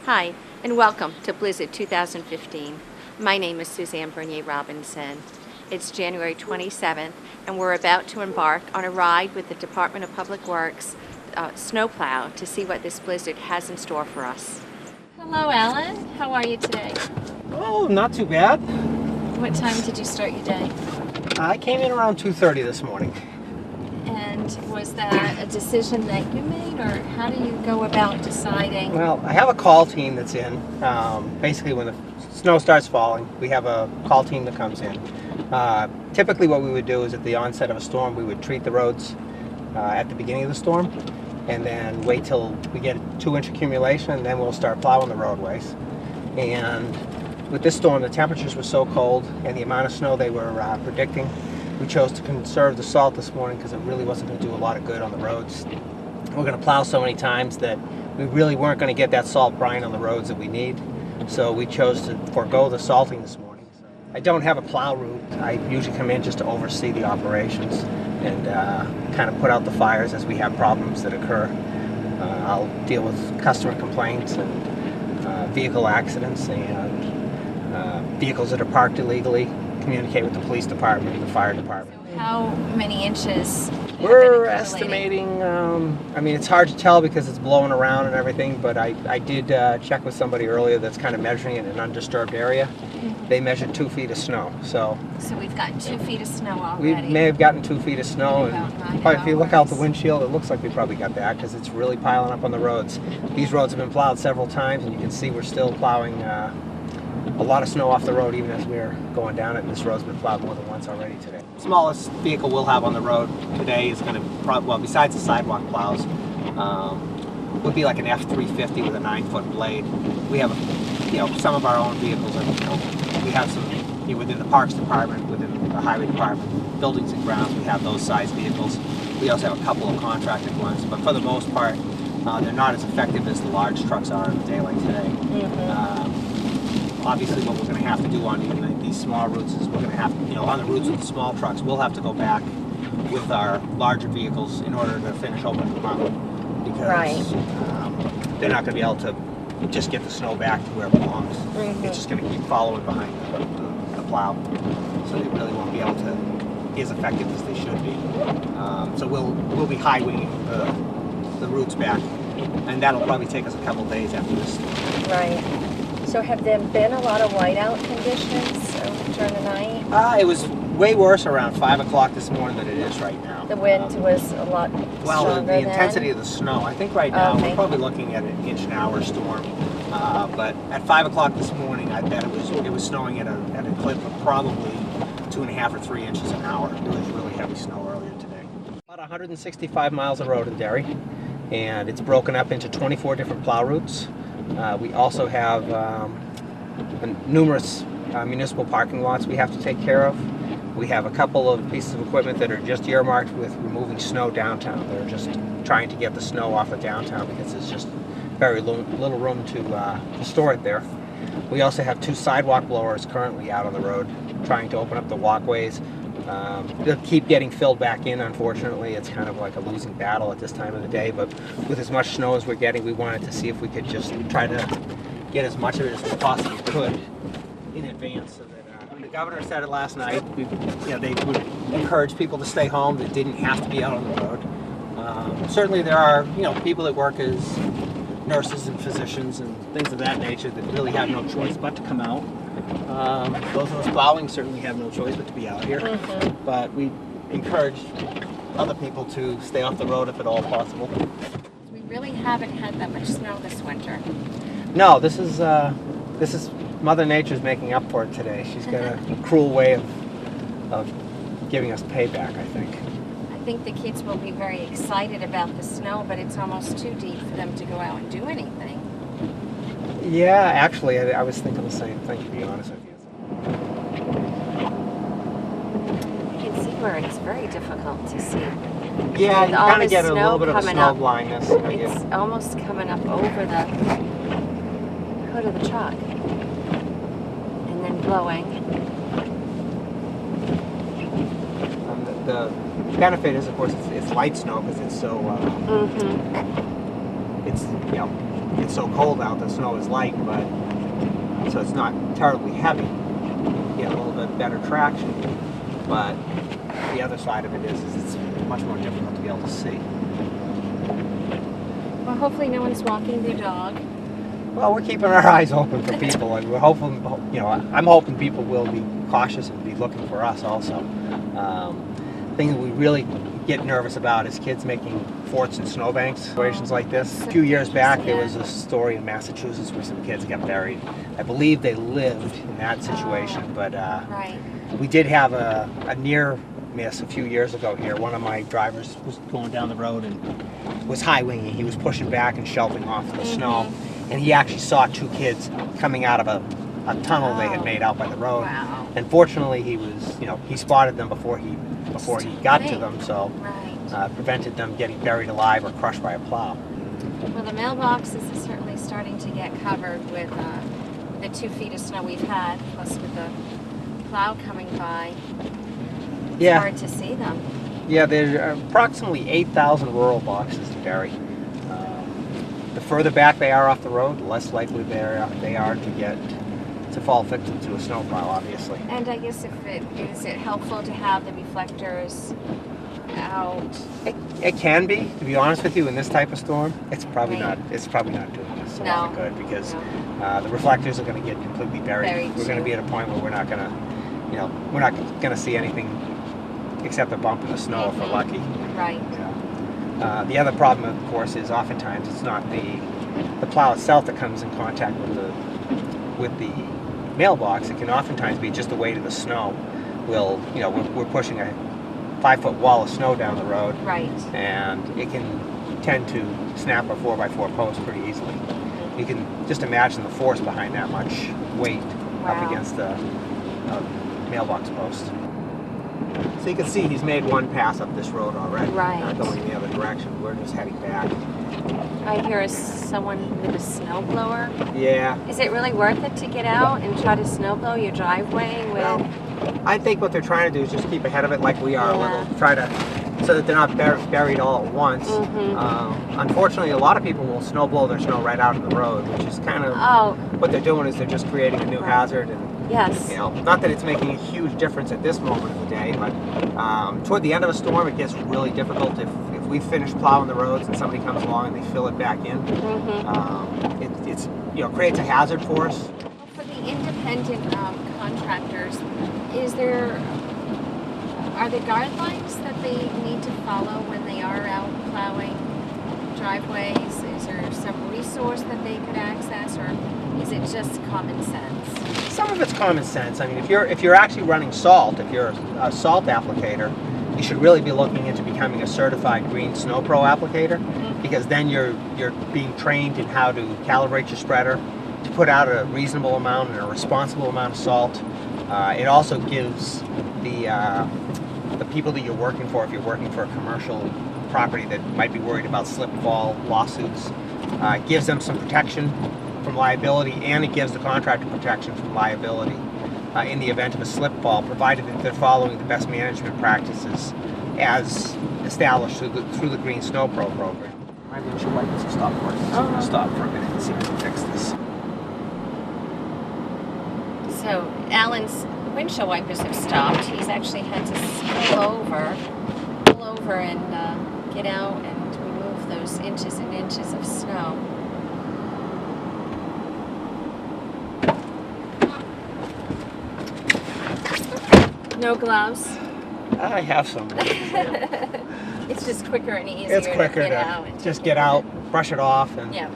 Hi, and welcome to Blizzard 2015. My name is Suzanne Bernier Robinson. It's January 27th, and we're about to embark on a ride with the Department of Public Works snowplow to see what this blizzard has in store for us. Hello, Alan. How are you today? Oh, not too bad. What time did you start your day? I came in around 2:30 this morning. And was that a decision that you made, or how do you go about deciding? Well, I have a call team that's in. Basically, when the snow starts falling, we have a call team that comes in. Typically, what we would do is at the onset of a storm, we would treat the roads at the beginning of the storm, and then wait till we get a 2-inch accumulation, and then we'll start plowing the roadways. And with this storm, the temperatures were so cold, and the amount of snow they were predicting, we chose to conserve the salt this morning because it really wasn't going to do a lot of good on the roads. We're going to plow so many times that we really weren't going to get that salt brine on the roads that we need. So we chose to forego the salting this morning. I don't have a plow route. I usually come in just to oversee the operations and kind of put out the fires as we have problems that occur. I'll deal with customer complaints and vehicle accidents and vehicles that are parked illegally. Communicate with the police department and the fire department. How many inches? We're estimating, I mean, it's hard to tell because it's blowing around and everything, but I did check with somebody earlier that's kind of measuring it in an undisturbed area. Mm-hmm. They measured 2 feet of snow. So we've gotten 2 feet of snow already. We may have gotten 2 feet of snow, and if you look out the windshield, it looks like we probably got that because it's really piling up on the roads. These roads have been plowed several times, and you can see we're still plowing a lot of snow off the road even as we're going down it, and this road's been plowed more than once already today. Smallest vehicle we'll have on the road today is going to, well, besides the sidewalk plows, would be like an F-350 with a 9-foot blade. We have, some of our own vehicles. We have some within the Parks Department, within the Highway Department, Buildings and Grounds. We have those size vehicles. We also have a couple of contracted ones, but for the most part, they're not as effective as the large trucks are in a day like today. Mm-hmm. Obviously, what we're going to have to do on even these small routes is we're going to have, on the routes with the small trucks, we'll have to go back with our larger vehicles in order to finish opening them up, because they're not going to be able to just get the snow back to where it belongs. Mm-hmm. It's just going to keep following behind the plow, so they really won't be able to be as effective as they should be. So we'll be highwaying the routes back, and that'll probably take us a couple days after this. Right. So have there been a lot of whiteout conditions during the night? It was way worse around 5 o'clock this morning than it is right now. The wind was a lot stronger the intensity of the snow. I think right now we're probably looking at an inch-an-hour storm. But at 5 o'clock this morning, I bet it was snowing at a clip of probably 2.5 or 3 inches an hour. It was really heavy snow earlier today. About 165 miles of road in Derry, and it's broken up into 24 different plow routes. We also have numerous municipal parking lots we have to take care of. We have a couple of pieces of equipment that are just earmarked with removing snow downtown. They're just trying to get the snow off of downtown because there's just very little room to store it there. We also have 2 sidewalk blowers currently out on the road trying to open up the walkways. They'll keep getting filled back in, unfortunately. It's kind of like a losing battle at this time of the day, but with as much snow as we're getting, we wanted to see if we could just try to get as much of it as we possibly could in advance. So that the governor said it last night, they would encourage people to stay home that didn't have to be out on the road. Certainly there are people that work as nurses and physicians and things of that nature that really have no choice but to come out. Those of us plowing certainly have no choice but to be out here. Mm-hmm. But we encourage other people to stay off the road if at all possible. We really haven't had that much snow this winter. No, this is Mother Nature's making up for it today. She's got a cruel way of giving us payback, I think. I think the kids will be very excited about the snow, but it's almost too deep for them to go out and do anything. Yeah, actually, I was thinking the same thing, to be honest with you. You can see where it's very difficult to see. Yeah, you kind of get a little bit of a snow blindness. It's almost coming up over the hood of the truck and then blowing. The benefit is, of course, it's light snow because it's so it's, you know, it's so cold out, the snow is light, but so it's not terribly heavy. You get a little bit better traction, but the other side of it is it's much more difficult to be able to see. Well, hopefully no one's walking their dog. Well, we're keeping our eyes open for people, and we're hoping, you know, I'm hoping people will be cautious and be looking for us also. Thing that we really get nervous about is kids making forts in snowbanks, situations like this. A few years back, there was a story in Massachusetts where some kids got buried. I believe they lived in that situation, but Right. we did have a near miss a few years ago here. One of my drivers was going down the road and was high winging. He was pushing back and shelving off the snow, and he actually saw two kids coming out of a tunnel they had made out by the road. Wow. And fortunately, he was, you know, he spotted them before he got to them, so Right. prevented them getting buried alive or crushed by a plow. Well, the mailboxes is certainly starting to get covered with the 2 feet of snow we've had, plus with the plow coming by. It's Yeah. hard to see them. Yeah, there are approximately 8,000 rural boxes in Derry. The further back they are off the road, the less likely they are to fall victim to a snowplow, obviously. And I guess is it helpful to have the reflectors out? It can be, to be honest with you, in this type of storm. It's probably Right. not. It's probably not doing us a lot of good because No. the reflectors are going to get completely buried. Buried, We're going to too. be at a point where we're not going to, you know, we're not going to see anything except a bump in the snow if we're lucky. Right. The other problem, of course, is oftentimes it's not the plow itself that comes in contact with the mailbox. It can oftentimes be just the weight of the snow. You know, we're pushing a 5-foot wall of snow down the road, Right. and it can tend to snap a 4x4 post pretty easily. You can just imagine the force behind that much weight up Wow. against the mailbox post. So you can see he's made one pass up this road already, Right. going the other direction. We're just heading back. I hear someone with a snowblower. Yeah. Is it really worth it to get out and try to snowblow your driveway with? Well, I think what they're trying to do is just keep ahead of it like we are a Yeah. little. Try to, so that they're not buried all at once. Unfortunately, a lot of people will snowblow their snow right out in the road, which is kind of Oh, what they're doing is they're just creating a new Right. hazard. And yes. you know, not that it's making a huge difference at this moment of the day, but toward the end of a storm, it gets really difficult if we finish plowing the roads and somebody comes along and they fill it back in. It's you know, creates a hazard for us. For the independent contractors, are there guidelines that they need to follow when they are out plowing driveways? Is there some resource that they could access, or is it just common sense? Some of it's common sense. I mean, if you're actually running salt, if you're a salt applicator, you should really be looking into becoming a certified Green Snow Pro applicator, because then you're being trained in how to calibrate your spreader to put out a reasonable amount and a responsible amount of salt. It also gives the people that you're working for, if you're working for a commercial property that might be worried about slip fall lawsuits, it gives them some protection from liability, and it gives the contractor protection from liability in the event of a slip fall, provided that they're following the best management practices as established through the Green Snow Pro program. My windshield wipers have stopped working, so I'm going to stop for a minute and see if we can fix this. So Alan's windshield wipers have stopped. He's actually had to pull over and get out and remove those inches and inches of snow. No gloves. I have some. It's just quicker and easier It's quicker to get out. And just get out, brush it off, and Yeah.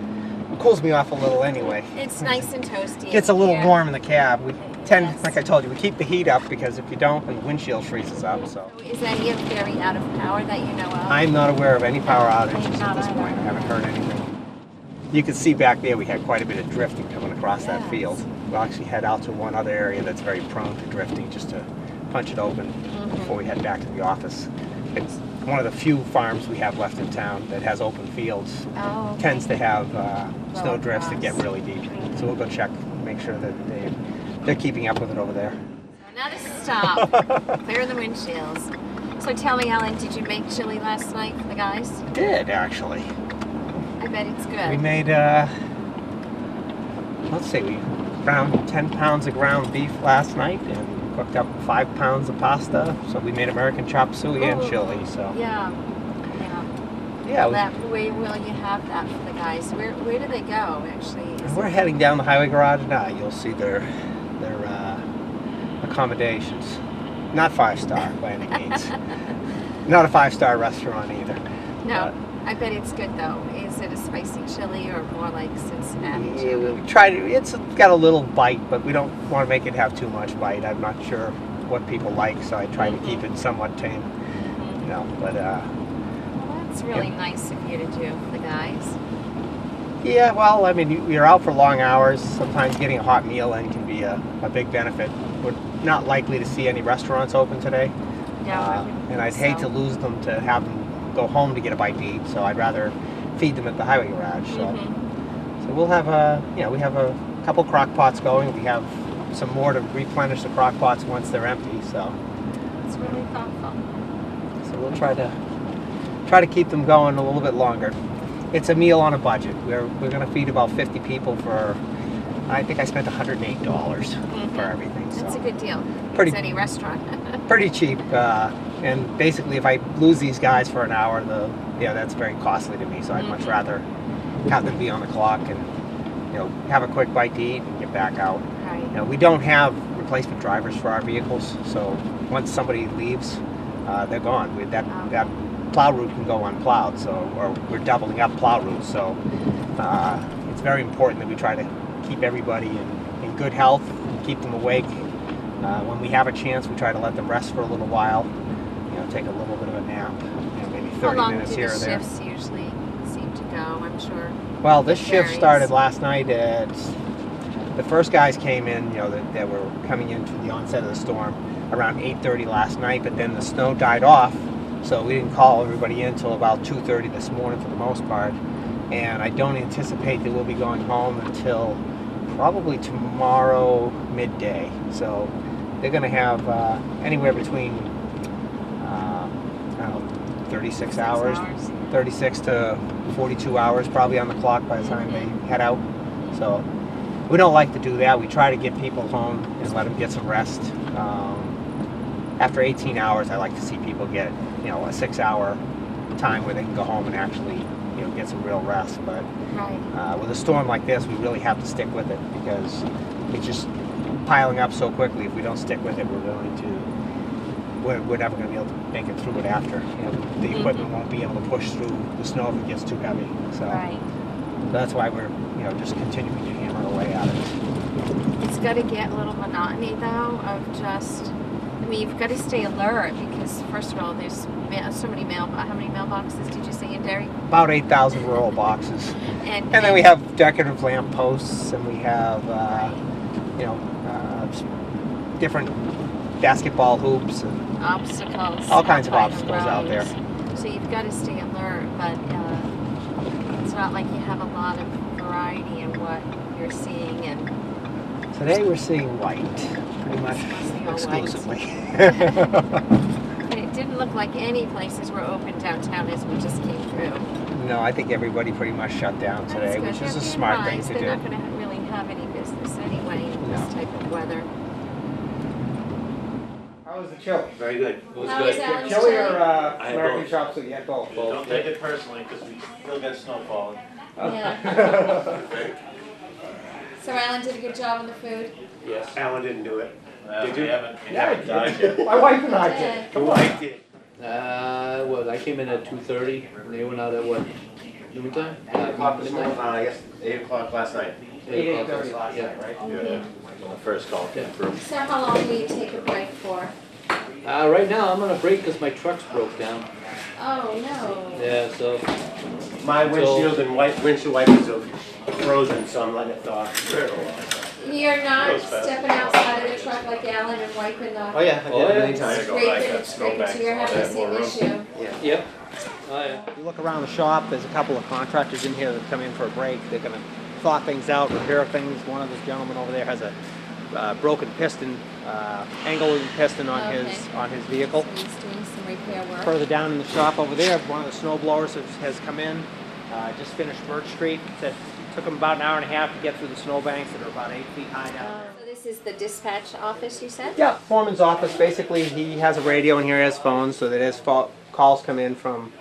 it cools me off a little anyway. It's nice and toasty. Gets a little here. warm in the cab. We tend, Yes. like I told you, we keep the heat up because if you don't, then the windshield freezes up. So Is any of Derry out of power that you know of? I'm not aware of any power outages at Not this either. point. I haven't heard anything. You can see back there we had quite a bit of drifting coming across that Yes. field. We'll actually head out to one other area that's very prone to drifting just to punch it open before we head back to the office. It's one of the few farms we have left in town that has open fields. Oh, okay. Tends to have snow drifts that get across. really deep. So we'll go check, make sure that they're keeping up with it over there. So now to stop. Clear the windshields. So tell me, Alan, did you make chili last night for the guys? Did actually. I bet it's good. We made, let's see, we ground 10 pounds of ground beef last night and cooked up 5 pounds of pasta. So we made American chop suey and Ooh, chili. So yeah. yeah, Where will you have that for the guys? Where do they go, actually? we're heading down the highway garage now. You'll see their accommodations. Not 5-star by any means. Not a 5-star restaurant either. No, I bet it's good though. Is it a spicy chili or more like Cincinnati Yeah, chili? we tried it. It's got a little bite, but we don't want to make it have too much bite. I'm not sure what people like, so I try to keep it somewhat tame. You know, but Well, that's really nice of you to do for the guys. yeah, well, I mean, you're out for long hours. Sometimes getting a hot meal in can be a big benefit. We're not likely to see any restaurants open today. No, I wouldn't And I'd think hate to so. lose them to have them go home to get a bite to eat, so I'd rather feed them at the highway garage. So, so we'll have we have a couple crock pots going. We have some more to replenish the crock pots once they're empty. So, It's really thoughtful. so we'll try to keep them going a little bit longer. It's a meal on a budget. We're going to feed about 50 people for. I think I spent $108 for everything. So. That's a good deal. Pretty- It's any restaurant. Pretty cheap, and basically, if I lose these guys for an hour, that's very costly to me. So I'd much rather have them be on the clock and have a quick bite to eat and get back out. Right. We don't have replacement drivers for our vehicles, so once somebody leaves, they're gone. That plow route can go unplowed, or we're doubling up plow routes. So it's very important that we try to keep everybody in good health, keep them awake. When we have a chance, we try to let them rest for a little while, take a little bit of a nap, maybe 30 How long minutes do here the or there. shifts usually seem to go, I'm sure? Well, this It shift varies. started last night at, the first guys came in, that were coming into the onset of the storm around 8:30 last night, but then the snow died off, so we didn't call everybody in until about 2:30 this morning for the most part, and I don't anticipate that we'll be going home until probably tomorrow midday. So they're going to have anywhere between 36 hours, 36 to 42 hours probably on the clock by the time they head out. So we don't like to do that. We try to get people home and let them get some rest. After 18 hours, I like to see people get a 6-hour time where they can go home and actually get some real rest. But Right. with a storm like this, we really have to stick with it because it's just piling up so quickly. If we don't stick with it, we're never going to be able to make it through it after. The equipment won't be able to push through the snow if it gets too heavy. So Right. that's why we're just continuing to hammer away at it. It's got to get a little monotony, though, of just, you've got to stay alert because, first of all, there's so many how many mailboxes did you say in Derry? About 8,000 roll boxes, and then we have decorative lamp posts, and we have different basketball hoops and Obstacles. all kinds of out by the obstacles out there. roads. So you've got to stay alert, but it's not like you have a lot of variety in what you're seeing, and Today we're seeing white, pretty much Mostly all white. exclusively. and it didn't look like any places were open downtown as we just came through. No, I think everybody pretty much shut down today, That's which good. is a They're smart thing wise. to They're do. not going to really have any business anyway in No. this type of weather. How was the chili? Very good. It was How good. is Alan's Chili chili? or I had American both. chop suey? You had both. Don't take it personally, because we still got snow falling. Yeah. So Alan did a good job on the food. Yes. Alan didn't do it. Did you? We haven't Yeah, died yet. my wife and I Yeah. did. Your wife did. Well, I came in at 2:30, and they went out at what, noon time? 8 o'clock this morning, Midnight? I guess 8 o'clock last night. 8:30 last Yeah. night, right? Yeah. When the first call came through. So how long will you take a break for? Right now, I'm on a break because my truck's broke down. Oh, no. Yeah, so, My windshield and windshield wipers are frozen, so I'm letting it thaw. You're not That was fast. stepping outside of the truck like Alan and wiping the Oh yeah, I Oh, did it yeah. many times. scraping, so you're having the same issue. yep. Oh, yeah. You look around the shop, there's a couple of contractors in here that come in for a break. They're going to thaw things out, repair things. One of the gentlemen over there has a broken piston, angling piston on Okay. his vehicle. So he's doing some repair work. Further down in the shop over there, one of the snow blowers has come in. Just finished Birch Street. It took them about an hour and a half to get through the snowbanks that are about 8 feet high down there. So this is the dispatch office, you said? Yeah, foreman's office. Basically, he has a radio and here he has phones, so that as calls come in from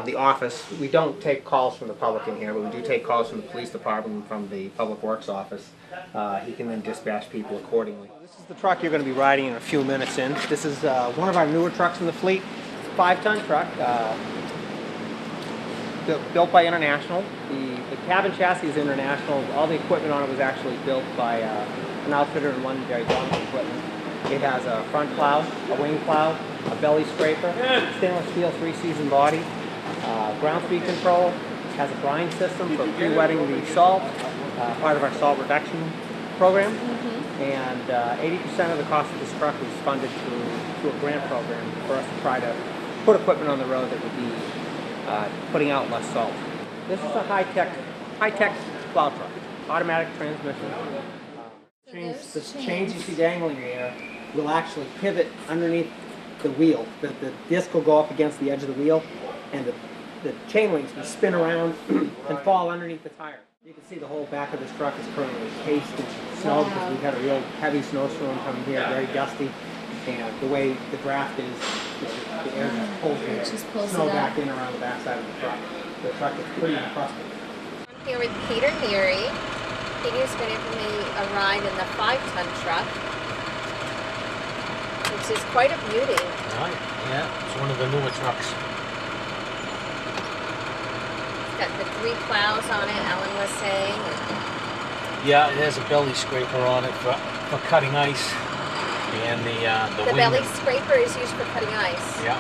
the office. We don't take calls from the public in here, but we do take calls from the police department and from the public works office. He can then dispatch people accordingly. This is the truck you're going to be riding in a few minutes in. This is one of our newer trucks in the fleet. It's a 5-ton truck. Built by International. The cabin chassis is International. All the equipment on it was actually built by an outfitter in London, Derry Equipment. It has a front plow, a wing plow, a belly scraper, stainless steel 3-season body, ground speed control. It has a brine system for pre-wetting the salt, part of our salt reduction program. And 80% of the cost of this truck was funded through a grant program for us to try to put equipment on the road that would be putting out less salt. This is a high-tech plow truck, automatic transmission. This chains you see dangling here will actually pivot underneath the wheel. The disc will go up against the edge of the wheel, and the chain links will spin around and fall underneath the tire. You can see the whole back of this truck is currently cased in snow because we've had a real heavy snowstorm coming here, very dusty. And the way the draft is the air just pulls the snow back in around the backside of the truck. The truck is pretty encrusted. I'm here with Peter Neary. Peter's going to give me a ride in the 5-ton truck, which is quite a beauty. Right, yeah, it's one of the newer trucks. It's got the 3 plows on it, Alan was saying. Yeah, it has a belly scraper on it for cutting ice. And the wing. Belly scraper is used for cutting ice. Yeah.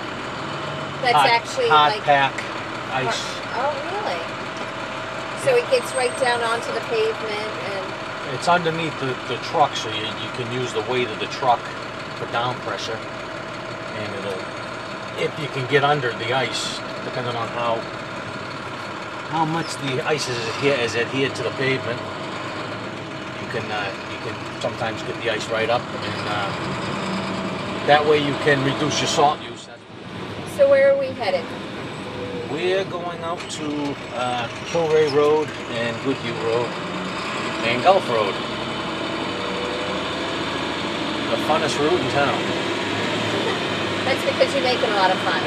That's actually hard like pack ice. Oh, really? So it gets right down onto the pavement and. It's underneath the truck, so you can use the weight of the truck for down pressure, and if you can get under the ice, depending on how much the ice is adhered to the pavement, you can sometimes get the ice right up, and that way you can reduce your salt use. So where are we headed? We're going out to Tilray Road and Goodhue Road and Gulf Road. The funnest route in town. That's because you're making a lot of fun.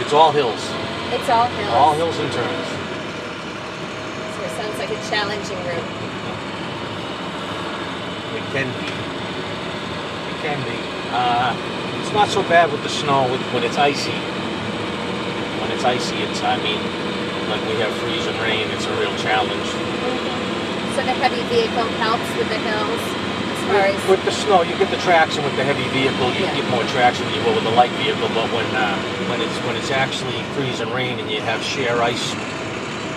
It's all hills. It's all hills. All hills and turns. So it sounds like a challenging route. It can be. It can be. It's not so bad with the snow when it's icy. When it's icy, I mean, like we have freezing rain, it's a real challenge. So the heavy vehicle helps with the hills as far as... With the snow, you get the traction with the heavy vehicle, you get more traction than you will with the light vehicle, but when it's actually freezing rain and you have sheer ice,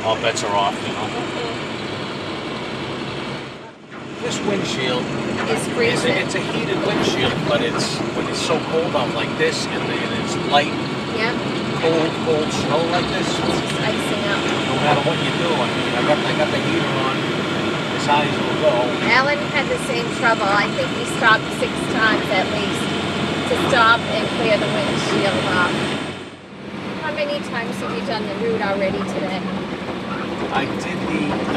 all bets are off, you know. This windshield is freezing. It's a heated windshield, but when it's so cold out like this and it's light, cold snow like this, it's just icing up. No matter what you do, I mean, I got the heater on as high as it'll go. Alan had the same trouble. I think he stopped 6 times at least to stop and clear the windshield off. How many times have you done the route already today? I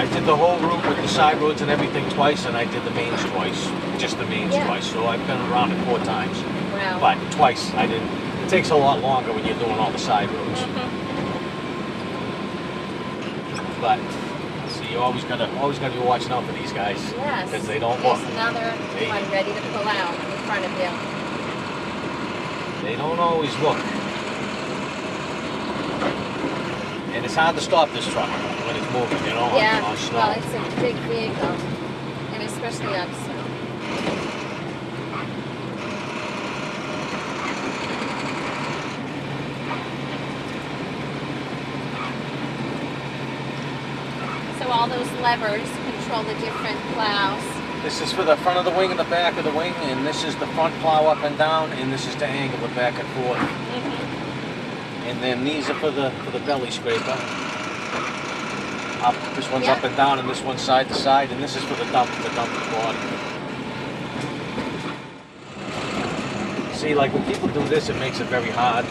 did the whole route with the side roads and everything twice, and I did the mains twice, just the mains twice. So I've been around it 4 times. Wow. But twice I didn't. It takes a lot longer when you're doing all the side roads. But see, you always gotta be watching out for these guys. Yes. Because they don't look. There's another one ready to pull out in front of you. They don't always look. And it's hard to stop this truck when it's moving, you know, on snow. Well, it's a big vehicle, and especially on snow. So all those levers control the different plows. This is for the front of the wing and the back of the wing, and this is the front plow up and down, and this is to angle it back and forth. And then these are for the belly scraper. Up, this one's up and down, and this one's side to side, and this is for the dump at the bottom. See, like when people do this, it makes it very hard.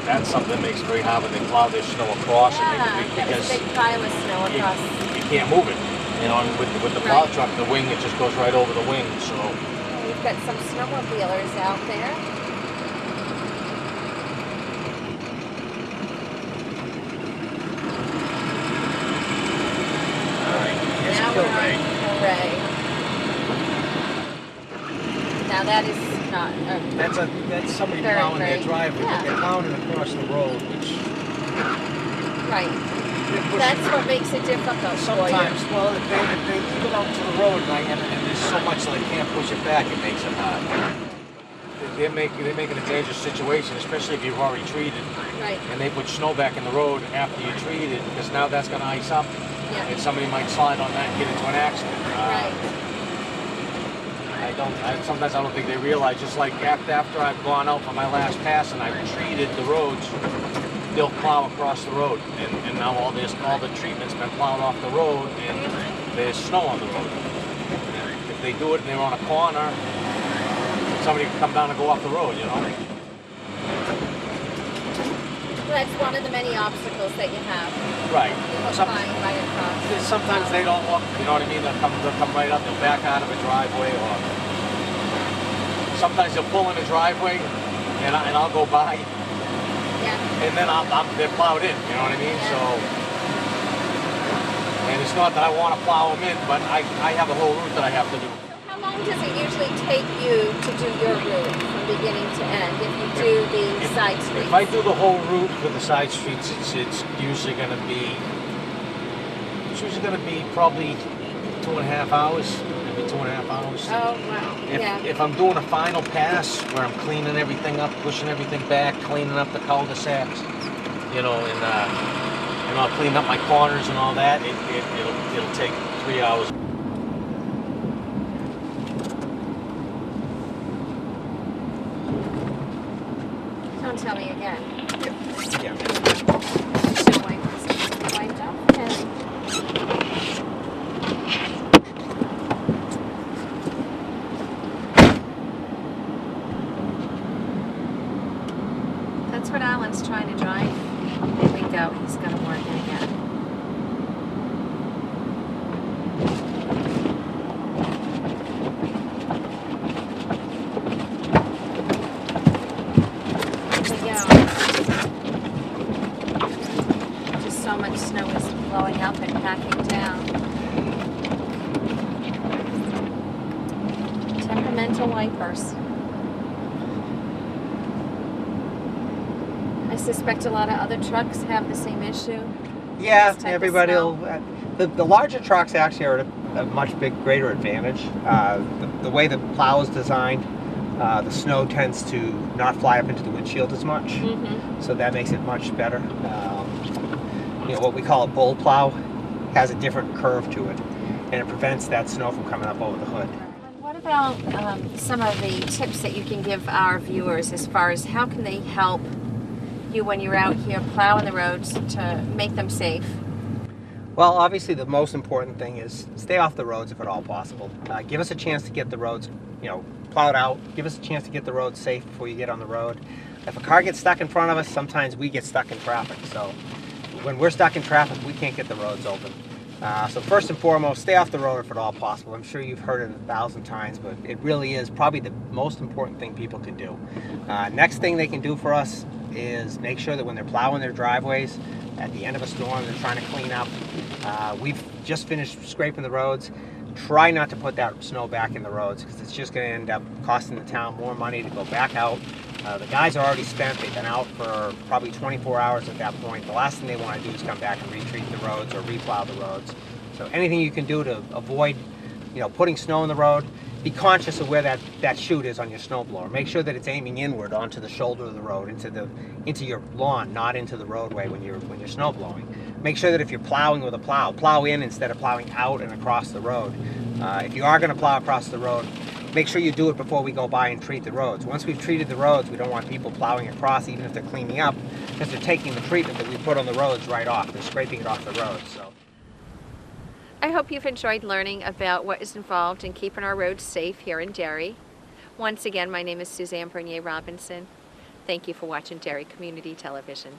that's something that makes it very hard when they plow their snow across Yeah, it, that was because a big pile of snow you, across. you can't move it. You know, and with the plow Right. truck, the wing, it just goes right over the wing. So We've got some snowmobilers out there. Now we're on Hooray. Now that is not, That's somebody Very, plowing their very- driveway, yeah. but they're plowing it across the road, which right. they're pushing. That's what makes it difficult for you. Sometimes, well, if they leave it out to the road, and there's so much that they can't push it back, it makes it hard. They're making it a dangerous situation, especially if you've already treated, Right. and they put snow back in the road after you treat it, because now that's going to ice up, Yeah. and somebody might slide on that and get into an accident. Right. Sometimes I don't think they realize, just like after I've gone out for my last pass and I've treated the roads, they'll plow across the road, and now all the treatment's been plowed off the road, and there's snow on the road. And if they do it and they're on a corner, somebody can come down and go off the road, you know? Well, that's one of the many obstacles that you have. Right. People Some- flying right across. Sometimes they don't look, you know what I mean? They'll come right up, they'll back out of a driveway, or sometimes they'll pull in a driveway, and I'll go by, Yeah. and then they're plowed in, you know what I mean? Yeah. So, and it's not that I want to plow them in, but I have a whole route that I have to do. How long does it usually take you to do your route from beginning to end if you do the side streets? If I do the whole route with the side streets, it's usually going to be probably 2.5 hours, maybe 2.5 hours. Oh, wow. Yeah. If I'm doing a final pass where I'm cleaning everything up, pushing everything back, cleaning up the cul-de-sacs, you know, and I'll clean up my corners and all that, it'll take 3 hours. Don't tell me again. Yeah. Should wipe this. Wiped off? Okay. That's what Alan's trying to drive. There we go. He's going to work it again. There we go. Just so much snow is blowing up and packing down. Temperamental wipers. I suspect a lot of other trucks have the same issue. Yeah, This type of everybody snow. will. The larger trucks actually are at a much greater advantage. The way the plow is designed, the snow tends to not fly up into the windshield as much, Mm-hmm. so that makes it much better. You know, what we call a bull plow has a different curve to it, and it prevents that snow from coming up over the hood. What about some of the tips that you can give our viewers as far as how can they help you when you're out here plowing the roads to make them safe? Well, obviously the most important thing is stay off the roads if at all possible. Give us a chance to get the roads, you know, plowed out. Give us a chance to get the roads safe before you get on the road. If a car gets stuck in front of us, sometimes we get stuck in traffic. So when we're stuck in traffic, we can't get the roads open. So first and foremost, stay off the road if at all possible. I'm sure you've heard it 1,000 times, but it really is probably the most important thing people can do. Next thing they can do for us is make sure that when they're plowing their driveways, at the end of a storm they're trying to clean up. We've just finished scraping the roads. Try not to put that snow back in the roads, because it's just going to end up costing the town more money to go back out. The guys are already spent. They've been out for probably 24 hours at that point. The last thing they want to do is come back and retreat the roads or replow the roads. So anything you can do to avoid, you know, putting snow in the road, be conscious of where that chute is on your snowblower. Make sure that it's aiming inward onto the shoulder of the road, into your lawn, not into the roadway when you're snow blowing. Make sure that if you're plowing with a plow in instead of plowing out and across the road. If you are going to plow across the road, make sure you do it before we go by and treat the roads. Once we've treated the roads, we don't want people plowing across, even if they're cleaning up, because they're taking the treatment that we put on the roads right off. They're scraping it off the roads. So. I hope you've enjoyed learning about what is involved in keeping our roads safe here in Derry. Once again, my name is Suzanne Bernier Robinson. Thank you for watching Derry Community Television.